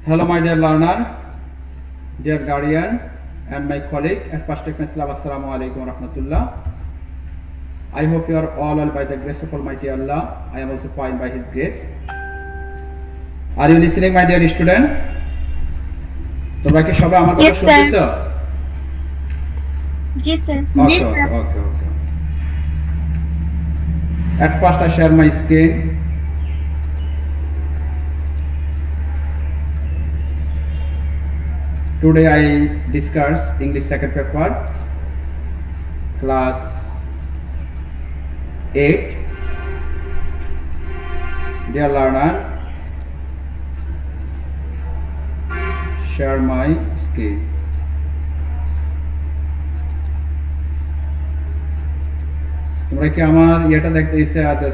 Hello, my dear learner, dear guardian, and my colleague at Past Technical Lab. Assalamu alaikum wa rahmatullah. I hope you are all well by the grace of Almighty Allah. I am also fine by His grace. Are you listening, my dear student? তোমরা কি সবাই আমার কথা শুনতেছো? জি sir. Okay. At first I share my screen. Today I discuss English second paper, class 8. Dear learner, share my screen. তোমরা কি আমার এটা দেখতে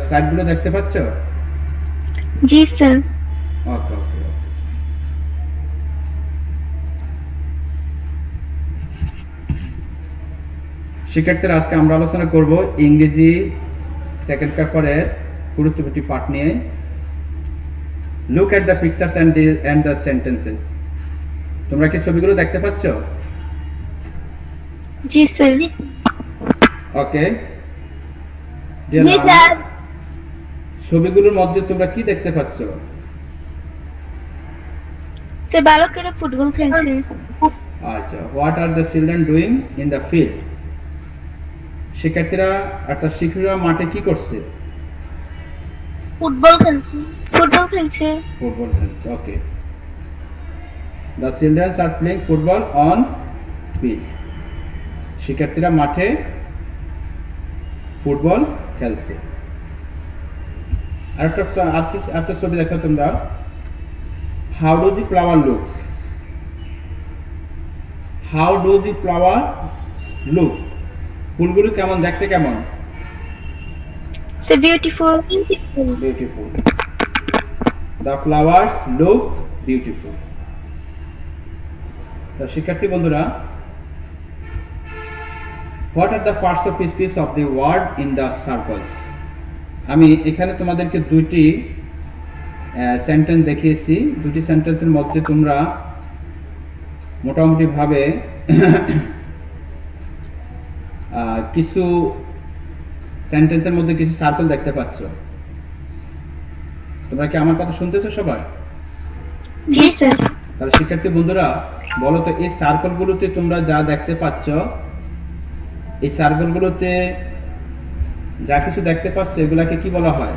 স্লাইডগুলো দেখতে পাচ্ছ? জি স্যার। ওকে। শিক্ষার্থীরা, আজকে আমরা আলোচনা করব ইংরেজি সেকেন্ড পেপারের গুরুত্বপূর্ণ পার্ট নিয়ে। Look at the pictures and the sentences. তোমরা কি ছবিগুলো দেখতে পাচ্ছ? জি স্যার। ওকে। ছবিগুলোর মধ্যে তোমরা কি দেখতে পাচ্ছ? স্যার বালকেরা ফুটবল খেলছে। আচ্ছা, what are the children doing in the field? শিক্ষার্থীরা অর্থাৎ শিশুরা মাঠে কি করছে? ফুটবল খেলছে। Okay. The childrens are playing football on field. শিক্ষার্থীরা মাঠে ফুটবল খেলছে। আর একটা ছবি দেখো তোমরা। How do the flower look? How do the flower look? ফুলগুলো কেমন দেখতে? কেমন? So beautiful. The flowers look beautiful. তো শিক্ষার্থী বন্ধুরা, what are the parts of speech of the word in the circles? আমি এখানে তোমাদেরকে দুটি সেন্টেন্স দেখিয়েছি। দুটি সেন্টেন্সের মধ্যে তোমরা মোটামুটি ভাবে কিছু সেন্টেন্সের মধ্যে কিছু সার্কেল দেখতে পাচ্ছ। তোমরা কি আমার কথা শুনতেছো সবাই? জি স্যার। তাহলে শিক্ষার্থী বন্ধুরা, বলো তো এই সার্কেলগুলোতে তোমরা যা দেখতে পাচ্ছ, এই সার্কেলগুলোতে যা কিছু দেখতে পাচ্ছ এগুলাকে কি বলা হয়?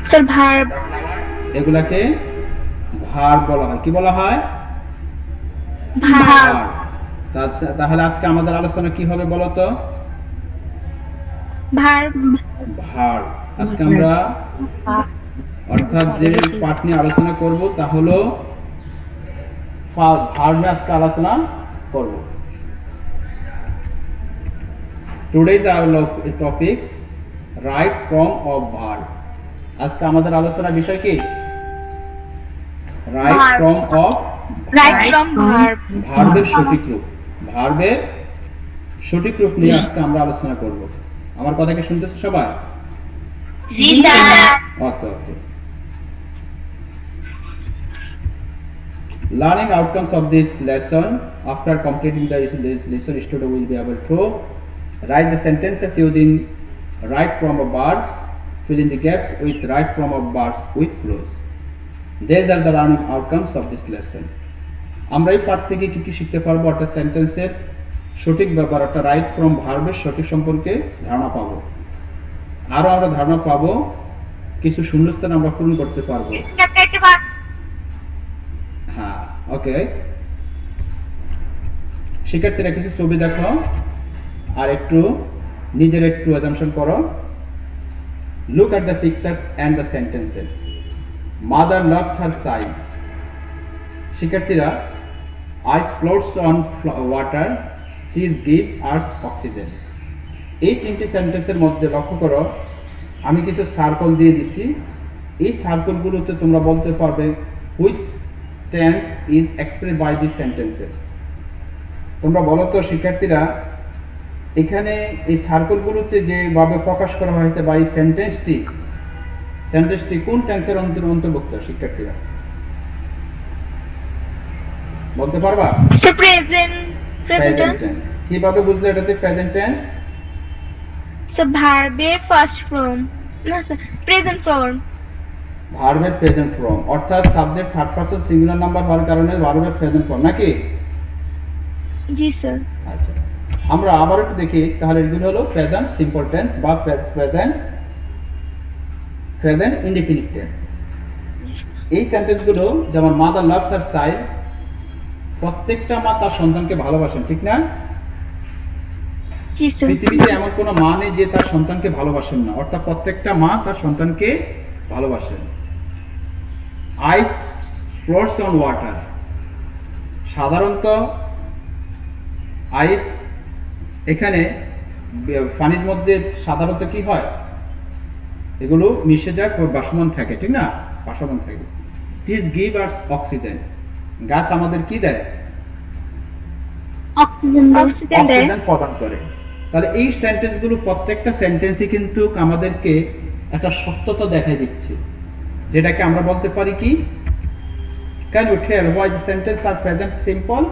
Sir verb. এগুলাকে ভার্ব বলা হয়। কি বলা হয়? ভার্ব। তাহলে আজকে আমাদের আলোচনা কি হবে বলো তো? ভার্ব। আজকে আমরা অর্থাৎ যে পাঠ নিয়ে আলোচনা করব তা হলো ভার্ব নিয়ে আজকে আলোচনা করব। Today's our topics right from of verb. আজকে আমাদের আলোচনার বিষয় কি? right from of verb. ভার্বের সঠিক রূপ। ভার্বের সঠিক রূপ নিয়ে আজকে আমরা আলোচনা করব। আমার কথা কি শুনতেছো সবাই? জি sir. Okay. Learning outcomes of this lesson. After completing this lesson, student will be able to write the sentences using right form of verbs, fill in the gaps with right form of verbs with clause. These are the learning outcomes of this lesson. আমরা এই পাঠ থেকে কি কি শিখতে পারবো? একটা সেন্টেন্সের সঠিক ব্যাপার, একটা রাইট ফ্রম ভার্বের সঠিক সম্পর্কে ধারণা পাবো। আরো আমরা ধারণা পাবো কিছু শূন্যস্থান আমরা পূরণ করতে পারবো। হ্যাঁ, ওকে। শিক্ষার্থীরা কিছু ছবি দেখো আর একটু নিজের একটু অ্যাজাম্পশন করো। Look at the pictures and the sentences. Mother loves her son. শিক্ষার্থীরা, ice floats on water, trees give us oxygen. এই তিনটি সেন্টেন্সের মধ্যে লক্ষ্য করো, আমি কিছু সার্কেল দিয়ে দিছি। এই সার্কেলগুলোতে তোমরা বলতে পারবে which tense is expressed by this sentences. তোমরা বলো তো শিক্ষার্থীরা, এখানে এই সার্কেলগুলোতে যেভাবে প্রকাশ করা হয়েছে বা এই সেন্টেন্সটি কোন টেন্সের অন্তর্ভুক্ত? শিক্ষার্থীরা বলতে পারবা? Sir, present. Present tense. Tense. কিভাবে বুঝলে এটাতে present tense? Sir, verb first form. No, sir. Present form. ভার্বের প্রেজেন্ট ফর্ম, অর্থাৎ subject third person singular number হওয়ার কারণে ভার্বের প্রেজেন্ট ফর্ম নাকি? জি স্যার। আচ্ছা, আমরা আবার একটু দেখি তাহলে এগুলো হলো প্রেজেন্ট সিম্পল টেন্স বা প্রেজেন্ট ইনডিফিনিট টেন্স। এই সেন্টেন্সগুলো যেমন মাদার লাভস হার চাইল্ড, প্রত্যেকটা মা তার সন্তানকে ভালোবাসেন, ঠিক না? জি স্যার। পৃথিবীতে এমন কোনো মা নেই যে তার সন্তানকে ভালোবাসেন না, অর্থাৎ প্রত্যেকটা মা তার সন্তানকে ভালোবাসেন। আইস ফ্লোটস অন ওয়াটার, সাধারণত আইস এখানে পানির মধ্যে সাধারণত কি হয়, এগুলো মিশে যায়, বাষ্পমান থাকে, ঠিক না? বাষ্পমান থাকে। দিস গিভ আস অক্সিজেন, গাছ আমাদের কি দেয়? অক্সিজেন দেয়। অক্সিজেন প্রদান করে। তাহলে এই সেন্টেন্সগুলো প্রত্যেকটা সেন্টেন্সই কিন্তু আমাদেরকে একটা সত্যতা দেখাই দিচ্ছে, যেটাকে আমরা বলতে পারি কি, can you tell why the sentence are present simple?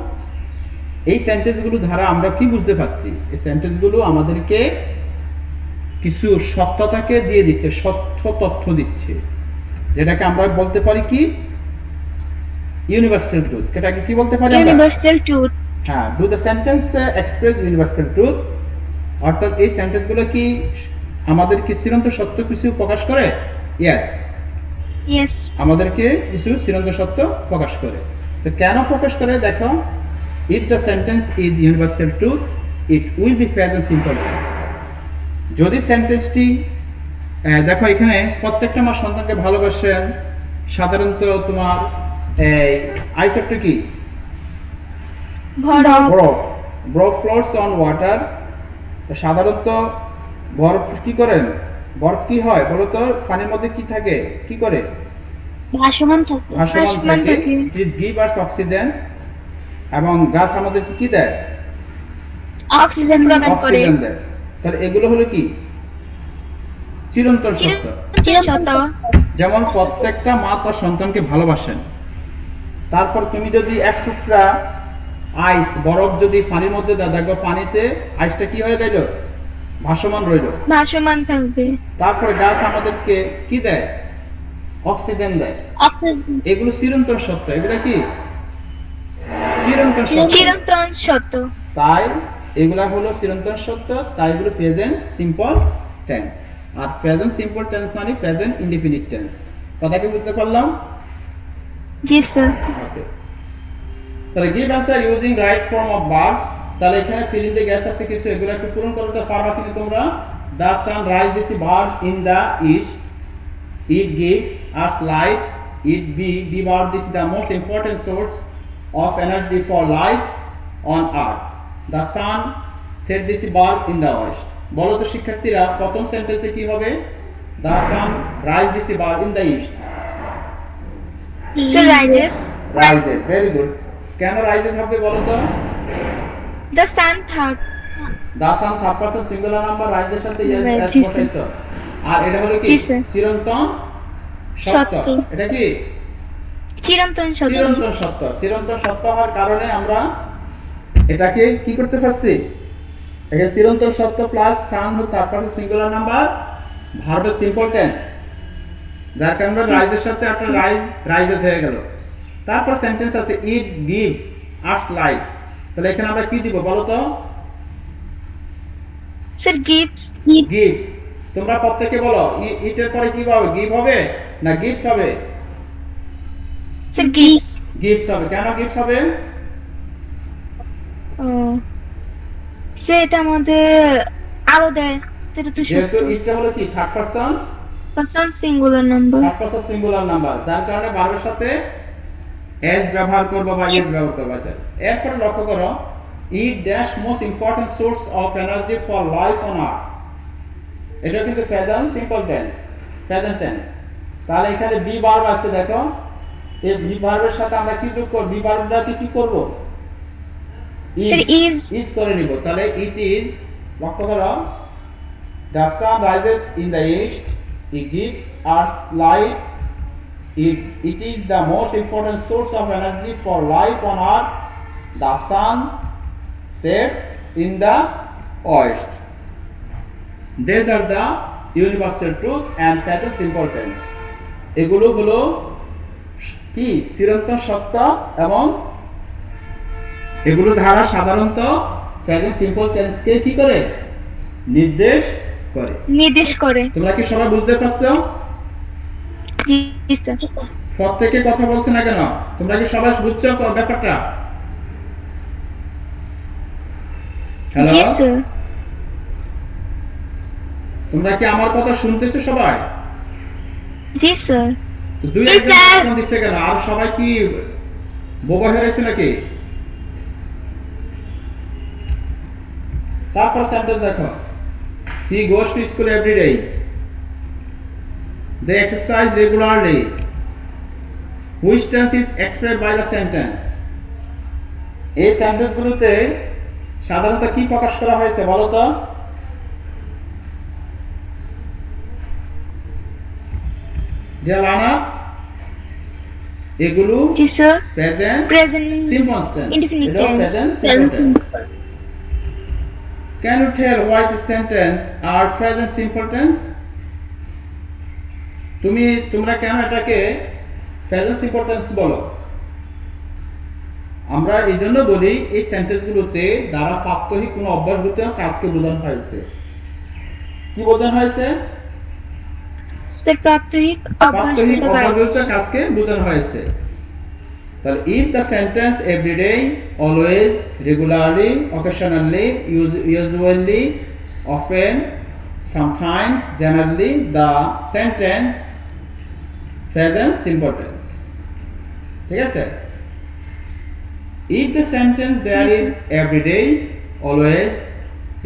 এই সেন্টেন্সগুলো দ্বারা আমরা কি বুঝতে পারছি? এই সেন্টেন্সগুলো আমাদেরকে কিছু সত্যতাকে দিয়ে দিচ্ছে, সত্য তথ্য দিচ্ছে, যেটাকে আমরা বলতে পারি কি, ইউনিভার্সাল ট্রুথ। এটাকে কি বলতে পারি আমরা? Universal truth. হ্যাঁ, do the sentence express universal truth, অর্থাৎ এই সেন্টেন্সগুলো কি আমাদের কি চিরন্ত সত্য কিছু প্রকাশ করে? Yes, yes. আমাদেরকে কিছু চিরন্ত সত্য প্রকাশ করে। তো কেন প্রকাশ করে দেখো, if the sentence is universal truth it will be present simple tense. যদি সেন্টেন্সটি দেখো এখানে প্রত্যেকটা মা সন্তানকে ভালোবাসেন, সাধারণত তোমার আইসটা কি, বরফ ফ্লোটস অন ওয়াটার, সাধারণত বরফ কি করেন, বরফ কি হয় বলো তো, পানির মধ্যে কি থাকে, কি করে? ভাসমান থাকে। ভাসমান থাকে। ইট গিভ আস অক্সিজেন, এবং গাছ আমাদের কি দেয়? অক্সিজেন প্রদান করে। অক্সিজেন দেয়। তাহলে এগুলো হলো কি, চিরন্তন সত্য। সত্য। যেমন প্রত্যেকটা মা তার সন্তানকে ভালোবাসেন। তারপর তুমি যদি এক টুকরা আইস, বরফ যদি পানির মধ্যে দাও, দেখো পানিতে আইসটা কি হয়ে রইল, ভাসমান রইল। ভাসমান থাকবে। তারপরে গাছ আমাদেরকে কি দেয়? অক্সিজেন দেয়। অক্সিজেন। এগুলো চিরন্তন সত্য, এগুলো কি চিরন্তন সত্য। চিরন্তন সত্য। তাই এগুলা হলো চিরন্তন সত্য, তাই এগুলো প্রেজেন্ট সিম্পল টেন্স। আর প্রেজেন্ট সিম্পল টেন্স মানে প্রেজেন্ট ইনডিফিনিট টেন্স। কথা কি বুঝতে পারলাম? জি স্যার। ওকে, তাহলে give answer using right form of verbs. তাহলে এখানে ফিল ইন দ্য গ্যাপস আছে কিছু, এগুলো একটু পূরণ করতে পারবা কিন্তু তোমরা। The sun rise this verb in the east, it gives us light, it be verb this the most important source of energy for life on earth. The sun set this verb in the west. বলো তো শিক্ষার্থীরা, প্রথম সেন্টেন্সে কি হবে? The sun rise this verb in the east. Sir rises. Rises, very good. কেন rises হবে বলো তো? The sun third. The sun third person singular number, রাইজের সাথে এস জি, পটাইছো। আর এটা হলো কি? জি, স্যার। চিরন্তন সত্য। সত্য। এটা কি? চিরন্তন সত্য। চিরন্তন সত্য। চিরন্তন সত্য হওয়ার কারণে আমরা এটাকে কি করতে পারছি? এখানে চিরন্তন সত্য প্লাস সান থার্ড পারসন সিঙ্গুলার নাম্বার, ভার্বের সিম্পল টেন্স, যার কারণে রাইজের সাথে একটা রাইজেস হয়ে গেল। তারপর সেন্টেন্স আছে ইট গিভ আস লাইট। তাহলে এখানে আমরা কি দিব বলো তো? Sir gives. গিভস। তোমরা প্রত্যেকে বলো, ইটের পরে কি হবে? গিভ হবে না গিভস হবে? Sir gives. গিভস হবে। কেন গিভস হবে? স্যার এটা আমাদের আলো দেয়, এটা তো যেহেতু সত্য। ইটটা হলো কি third person, person singular number. Third person singular number, যার কারণে ভার্বের সাথে এস ব্যবহার করব বা ইজ ব্যবহার করব। আচ্ছা, এরপর লক্ষ্য করো, it dash most important source of energy for life on আর্থ। এটা কিন্তু present simple tense, present tense. তাহলে এখানে বি ভার্ব আছে, দেখো এই বি ভার্বের সাথে আমরা কি যোগ করব? বি ভার্বটাকে কি করব? Sir is. ইজ করে নিব। তাহলে ইট ইজ, লক্ষ্য করো, the sun rises in the east, he gives us light, it is the most important source of energy for life on earth. The sun sets in the west. These are the universal truth and present importance. এগুলো হলো কি চিরন্তন সত্য এবং এগুলো ধারা সাধারণত present simple টেন্সকে কি করে নির্দেশ করে। তোমরা কি সবাই বুঝতে পারছো? জি স্যার। প্রত্যেকে কথা বলছে না কেন? তোমরা কি সবাই বুঝছো ব্যাপারটা? হ্যালো, জি স্যার। তোমরা কি আমার কথা শুনতেছো সবাই? জি স্যার। তো দুই একজন দিচ্ছে কেন? আর সবাই কি বোবা হয়ে গেছে নাকি? তারপর সেন্টেন্স দেখো, he goes to school every day, they exercise regularly. Which tense is expressed by the sentence? এই সেন্টেন্স গুলোতে সাধারণত কি প্রকাশ করা হয়েছে বলো তো? জানা এগুলো জি sir. Present simple tense, indefinite এটা present simple tense. Can you tell what sentence are present simple tense? তোমরা কেন এটাকে প্রেজেন্ট সিম্পল টেন্স বলো? আমরা এই জন্য বলি এই সেন্টেন্সগুলোতে দ্বারা প্রাত্যহিক কোনো অভ্যাসগত কাজকে বোঝানো হয়েছে। কি বোঝানো হয়েছে? স্যার প্রাত্যহিক অভ্যাসগত কাজকে বোঝানো হয়েছে। তাহলে if the sentence every day, always, regularly, occasionally, usually, often, sometimes, generally, the sentence present simple tense. ঠিক আছে? If the sentence there is every day, always,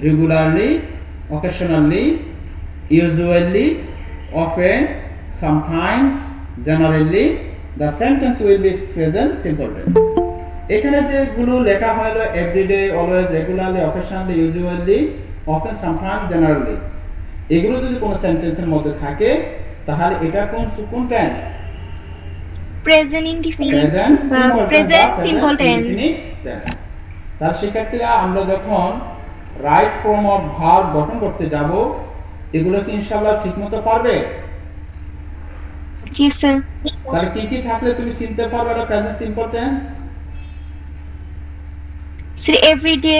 regularly, occasionally, usually, often, sometimes, generally, the sentence will be present simple tense. এখানে যেগুলো লেখা হলো everyday, always, regularly, occasionally, usually, often, sometimes, generally, এগুলো যদি কোনো সেন্টেন্সের মধ্যে থাকে তাহলে এটা কোন টেন্স? Present indefinite present simple tense. তার শিক্ষার্থীরা আমরা যখন রাইট ফর্ম অফ ভার্ব গঠন করতে যাব এগুলো কি ইনশাআল্লাহ ঠিকমতো পারবে? জি স্যার। তাহলে কি কি থাকলে তুমি চিনতে পারবে এটা present simple tense? Sir every day,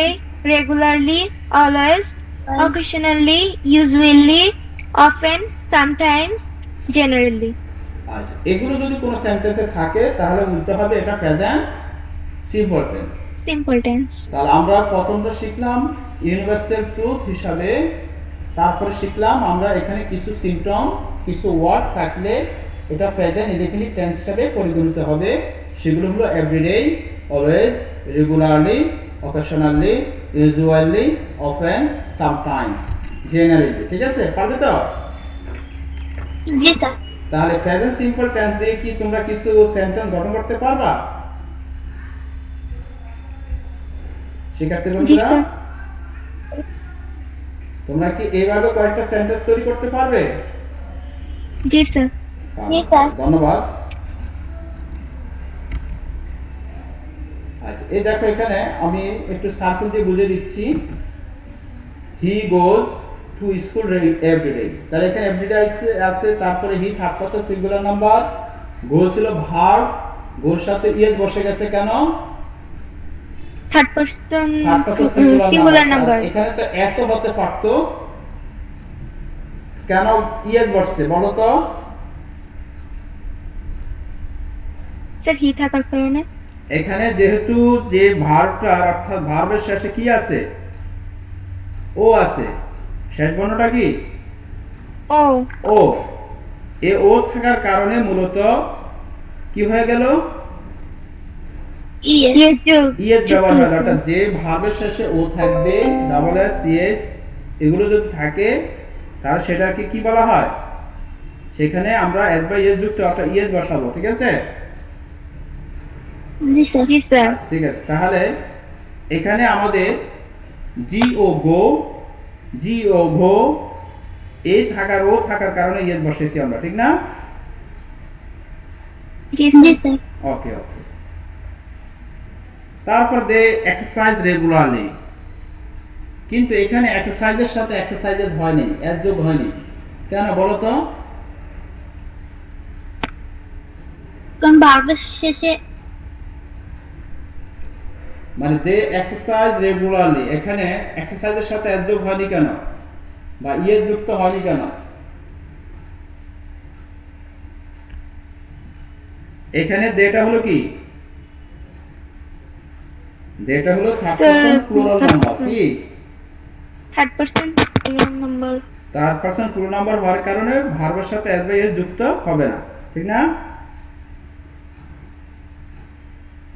regularly, always, occasionally, usually, often, sometimes, generally. আচ্ছা, এগুলো যদি কোনো সেন্টেন্সে থাকে তাহলে বলতে হবে এটা present simple tense. Simple tense. তাহলে আমরা প্রথমটা শিখলাম ইউনিভার্সাল ট্রুথ হিসাবে, তারপরে শিখলাম আমরা এখানে কিছু সিম্পটম, কিছু ওয়ার্ড থাকলে এটা প্রেজেন্ট ইনডিফিনিট টেন্স হিসাবে পরিগণিত হবে। সেগুলো হলো everyday, always, regularly, occasionally, usually, often, sometimes, generally. ঠিক আছে, পারবে তো? জি স্যার। তাহলে প্রেজেন্ট সিম্পল টেন্স দিয়ে কি তোমরা কিছু সেন্টেন্স গঠন করতে পারবা? শিক্ষার্থী বন্ধুরা, তোমরা কি এইভাবে কয়েকটা সেন্টেন্স তৈরি করতে পারবে? জি স্যার। জি স্যার। ধন্যবাদ। আচ্ছা, এই দেখো এখানে আমি একটু সার্কেল দিয়ে বুঝিয়ে দিচ্ছি। He goes to school every day. তাহলে এখানে এভরি ডে আছে, তারপরে he third person singular number, go ছিল ভার্ব, গোর সাথে ইএস বসে গেছে কেন? Third person singular number. এখানে তো এস ও হতে পারতো, কেন ইএস বসছে বলো তো? স্যার হি থাকার কারণে। এখানে যেহেতু যে ভার্বটা অর্থাৎ ভার্বের শেষে কি আছে? ও আছে। শেষ বর্ণটা কি? ও। ও। এ ও থাকার কারণে মূলত কি হয়ে গেল? ইএস ব্যবহার হয়। অর্থাৎ যে ভার্বের শেষে ও থাকবে, ডাবল এস, ইএস এগুলো যদি থাকে তাহলে সেটাকে কি বলা হয়? সেখানে আমরা এস বাই এস যুক্ত একটা ইএস বসাবো। ঠিক আছে? জি স্যার। জি স্যার। ঠিক আছে, তাহলে এখানে আমাদের জি ও গো, জি ও গো এই থাকার ও থাকার কারণে ইএস বসেছি আমরা, ঠিক না? Yes, sir. ওকে ওকে। তারপর দে এক্সারসাইজ রেগুলারলি, কিন্তু এখানে এক্সারসাইজের সাথে এক্সারসাইজেস হয়নি, এস যোগ হয়নি কেন বলো তো? কারণ ভার্বের শেষে মানে দে এক্সারসাইজ রেগুলারলি, এখানে এক্সারসাইজের সাথে এস যোগ হয়নি কেন, বা ইএস যুক্ত হয়নি কেন? এখানে দেটা হলো কি, দেটা হলো থার্ড পারসন প্লুরাল নাম্বার, কি third person number. Third person plural number হওয়ার কারণে ভার্বের সাথে এস বাই এস যুক্ত হবে না, ঠিক না?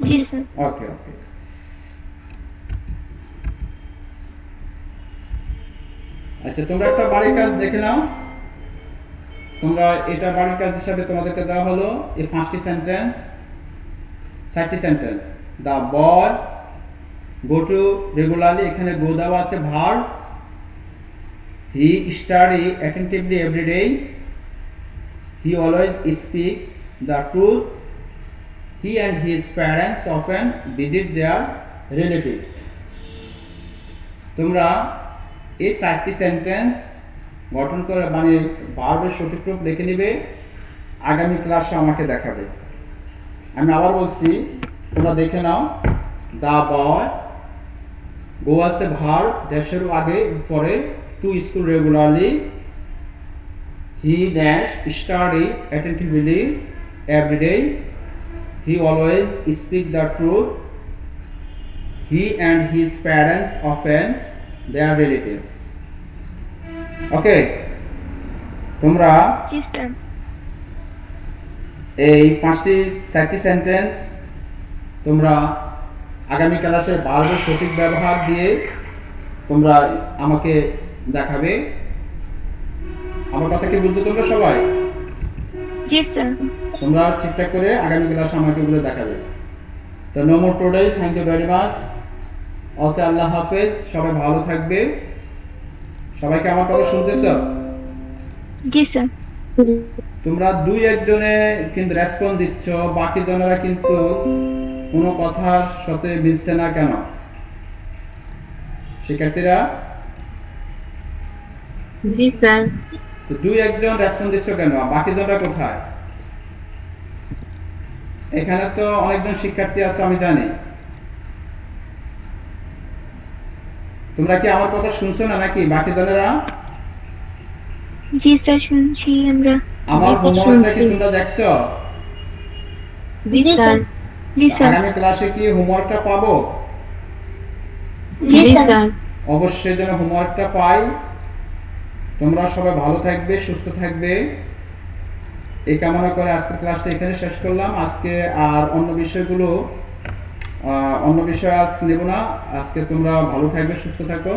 জি স্যার। ওকে ওকে। আচ্ছা, তোমরা একটা বাড়ির কাজ দেখে নাও। তোমরা এটা বাড়ির কাজ হিসাবে তোমাদেরকে দেওয়া হলো এই 5টি সেন্টেন্স, 6টি sentence. The boy go to regularly, এখানে গো দেওয়া আছে verb. He study attentively every day, he always speak the truth, he and his parents often visit their relatives. তোমরা এই 4টি সেন্টেন্স গঠন করে মানে ভার্বের সঠিক রূপ লিখে নিবে, আগামী ক্লাসে আমাকে দেখাবে। আমি আবার বলছি, তোমরা দেখে নাও। দা বয়, গো আছে ভার্ব, ড্যাশের আগে পরে to school regularly, he dash study attentively every day, he always speak the truth, he and his parents often their relatives. Okay, তোমরা জি স্যার। এই 4টি সেন্টেন্স তোমরা আগামী ক্লাসে ভার্বের সঠিক ব্যবহার দিয়ে তোমরা আমাকে দেখাবে। আমার কথা কি বুঝতে তোমরা সবাই? জি স্যার। তোমরা ঠিকঠাক করে আগামী ক্লাসে আমাকে এগুলো দেখাবে। তো no more today, thank you very much. Okay, আল্লাহ হাফেজ, সবাই ভালো থাকবে। সবাইকে আমার কথা শুনতেছো? জি স্যার। তোমরা 2-1 জনে কিন্তু রেসপন্স দিচ্ছ, বাকি জনেরা কিন্তু কোনো কথার সাথে মিলছে না কেন? শিক্ষার্থীরা জি স্যার। তো 2-1 জন রেসপন্স দিচ্ছ কেন, বাকি জনরা কোথায়? এখানে তো অনেকজন শিক্ষার্থী আছে আমি জানি। তোমরা কি আমার কথা শুনছো না নাকি বাকি জনেরা? জি স্যার, শুনছি আমরা। আমার জি, হোমওয়ার্কটা কি শুনছি। তোমরা দেখছো? জি স্যার। জি স্যার। আগামী ক্লাসে কি হোমওয়ার্কটা পাবো? জি স্যার। অবশ্যই যেন হোমওয়ার্কটা পাই। তোমরা সবাই ভালো থাকবে, সুস্থ থাকবে, এই কামনা করে আজকের ক্লাসটা এখানে শেষ করলাম। আজকে আর অন্য বিষয় আজ নেব না। আজকে তোমরা ভালো থাকবে, সুস্থ থাকো।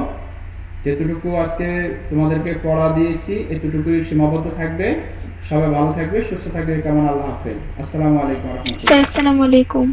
যেটুকু আজকে তোমাদেরকে পড়া দিয়েছি এতটুকুই সীমাবদ্ধ থাকবে। সবাই ভালো থাকবে, সুস্থ থাকবে, এই কামনা। আল্লাহ হাফেজ। আসসালামু আলাইকুম ওয়া রাহমাতুল্লাহ। স্যার, আসসালামু আলাইকুম।